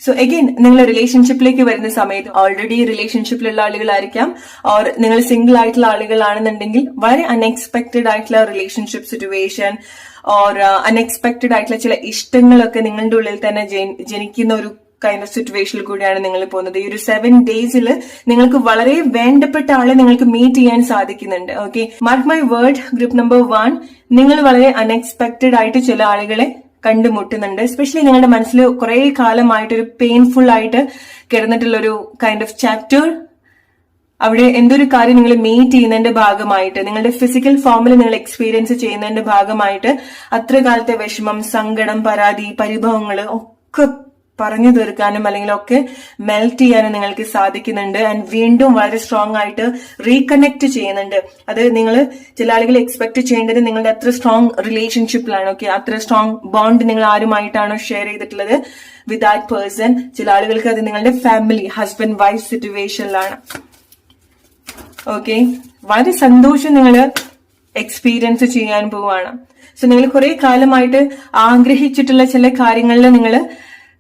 So again നിങ്ങൾ റിലേഷൻഷിപ്പിലേക്ക് വരുന്ന സമയത്ത് ഓൾറെഡി റിലേഷൻഷിപ്പിലുള്ള ആളുകളായിരിക്കാം, ഓർ നിങ്ങൾ സിംഗിൾ ആയിട്ടുള്ള ആളുകളാണെന്നുണ്ടെങ്കിൽ വളരെ അൺഎക്സ്പെക്ടഡ് ആയിട്ടുള്ള റിലേഷൻഷിപ്പ് സിറ്റുവേഷൻ ഓർ അൺഎക്സ്പെക്ടഡ് ആയിട്ടുള്ള ചില ഇഷ്ടങ്ങളൊക്കെ നിങ്ങളുടെ ഉള്ളിൽ തന്നെ ജനിക്കുന്ന ഒരു കൈൻഡ് ഓഫ് സിറ്റുവേഷനിൽ കൂടിയാണ് നിങ്ങൾ പോകുന്നത്. ഈ ഒരു 7 ഡേയ്സിൽ നിങ്ങൾക്ക് വളരെ വേണ്ടപ്പെട്ട ആളെ നിങ്ങൾക്ക് മീറ്റ് ചെയ്യാൻ സാധിക്കുന്നുണ്ട്. Okay, mark my word, group number 1, നിങ്ങൾ വളരെ അൺഎക്സ്പെക്ടഡ് ആയിട്ട് ചില ആളുകളെ കണ്ടുമുട്ടുന്നുണ്ട്. എസ്പെഷ്യലി നിങ്ങളുടെ മനസ്സിൽ കുറെ കാലമായിട്ട് ഒരു പെയിൻഫുൾ ആയിട്ട് കിടന്നിട്ടുള്ള ഒരു കൈൻഡ് ഓഫ് ചാപ്റ്റർ, അവിടെ എന്തൊരു കാര്യം നിങ്ങൾ മീറ്റ് ചെയ്യുന്നതിന്റെ ഭാഗമായിട്ട്, നിങ്ങളുടെ ഫിസിക്കൽ ഫോമിൽ നിങ്ങൾ എക്സ്പീരിയൻസ് ചെയ്യുന്നതിന്റെ ഭാഗമായിട്ട് അത്ര കാലത്തെ വിഷമം, സങ്കടം, പരാതി, പരിഭവങ്ങൾ ഒക്കെ പറഞ്ഞു തീർക്കാനും അല്ലെങ്കിൽ ഒക്കെ മെൽറ്റ് ചെയ്യാനും നിങ്ങൾക്ക് സാധിക്കുന്നുണ്ട്. ആൻഡ് വീണ്ടും വളരെ സ്ട്രോങ് ആയിട്ട് റീകണക്ട് ചെയ്യുന്നുണ്ട്. അത് നിങ്ങൾ ചില ആളുകൾ എക്സ്പെക്ട് ചെയ്യേണ്ടത് നിങ്ങളുടെ അത്ര സ്ട്രോങ് റിലേഷൻഷിപ്പിലാണ്. ഓക്കെ, അത്ര സ്ട്രോങ് ബോണ്ട് നിങ്ങൾ ആരുമായിട്ടാണോ ഷെയർ ചെയ്തിട്ടുള്ളത് വിത്ത് ദാറ്റ് പേഴ്സൺ. ചില ആളുകൾക്ക് അത് നിങ്ങളുടെ ഫാമിലി, ഹസ്ബൻഡ് വൈഫ് സിറ്റുവേഷനിലാണ്. ഓക്കെ, വളരെ സന്തോഷം നിങ്ങൾ എക്സ്പീരിയൻസ് ചെയ്യാൻ പോവാണ്. സോ നിങ്ങൾ കുറെ കാലമായിട്ട് ആഗ്രഹിച്ചിട്ടുള്ള ചില കാര്യങ്ങളിൽ നിങ്ങൾ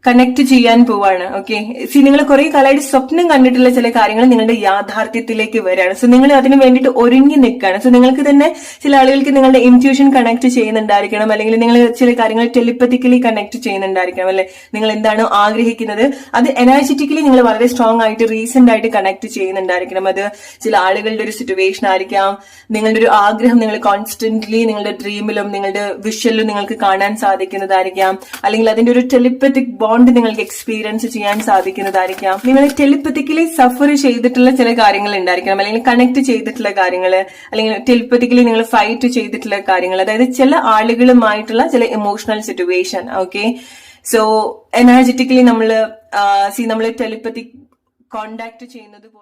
കണക്ട് ചെയ്യാൻ പോവാണ്. ഓക്കെ, നിങ്ങൾ കുറെ കാലമായിട്ട് സ്വപ്നം കണ്ടിട്ടുള്ള ചില കാര്യങ്ങൾ നിങ്ങളുടെ യാഥാർത്ഥ്യത്തിലേക്ക് വരികയാണ്. സോ നിങ്ങൾ അതിന് വേണ്ടിയിട്ട് ഒരുങ്ങി നിൽക്കുകയാണ്. സോ നിങ്ങൾക്ക് തന്നെ ചില ആളുകൾക്ക് നിങ്ങളുടെ ഇൻറ്റ്യൂഷൻ കണക്ട് ചെയ്യുന്നുണ്ടായിരിക്കണം, അല്ലെങ്കിൽ നിങ്ങൾ ചില കാര്യങ്ങൾ ടെലിപ്പത്തിക്കലി കണക്ട് ചെയ്യുന്നുണ്ടായിരിക്കണം, അല്ലെ? നിങ്ങൾ എന്താണോ ആഗ്രഹിക്കുന്നത് അത് എനർജറ്റിക്കലി നിങ്ങൾ വളരെ സ്ട്രോങ് ആയിട്ട് റീസെന്റ് ആയിട്ട് കണക്ട് ചെയ്യുന്നുണ്ടായിരിക്കണം. അത് ചില ആളുകളുടെ ഒരു സിറ്റുവേഷൻ ആയിരിക്കാം, നിങ്ങളുടെ ഒരു ആഗ്രഹം നിങ്ങൾ കോൺസ്റ്റന്റ്ലി നിങ്ങളുടെ ഡ്രീമിലും നിങ്ങളുടെ വിഷ്വലിലും നിങ്ങൾക്ക് കാണാൻ സാധിക്കുന്നതായിരിക്കാം, അല്ലെങ്കിൽ അതിന്റെ ഒരു ടെലിപ്പത്തിക് ബോണ്ട് നിങ്ങൾക്ക് എക്സ്പീരിയൻസ് ചെയ്യാൻ സാധിക്കുന്നതായിരിക്കാം. നിങ്ങൾ ടെലിപ്പത്തിക്കലി സഫർ ചെയ്തിട്ടുള്ള ചില കാര്യങ്ങൾ ഉണ്ടായിരിക്കണം, അല്ലെങ്കിൽ കണക്ട് ചെയ്തിട്ടുള്ള കാര്യങ്ങൾ, അല്ലെങ്കിൽ ടെലിപ്പത്തിക്കലി നിങ്ങൾ ഫൈറ്റ് ചെയ്തിട്ടുള്ള കാര്യങ്ങൾ, അതായത് ചില ആളുകളുമായിട്ടുള്ള ചില emotional situation. Okay, so energetically നമ്മൾ ടെലിപ്പത്തിക് കോണ്ടാക്ട് ചെയ്യുന്നത് പോലെ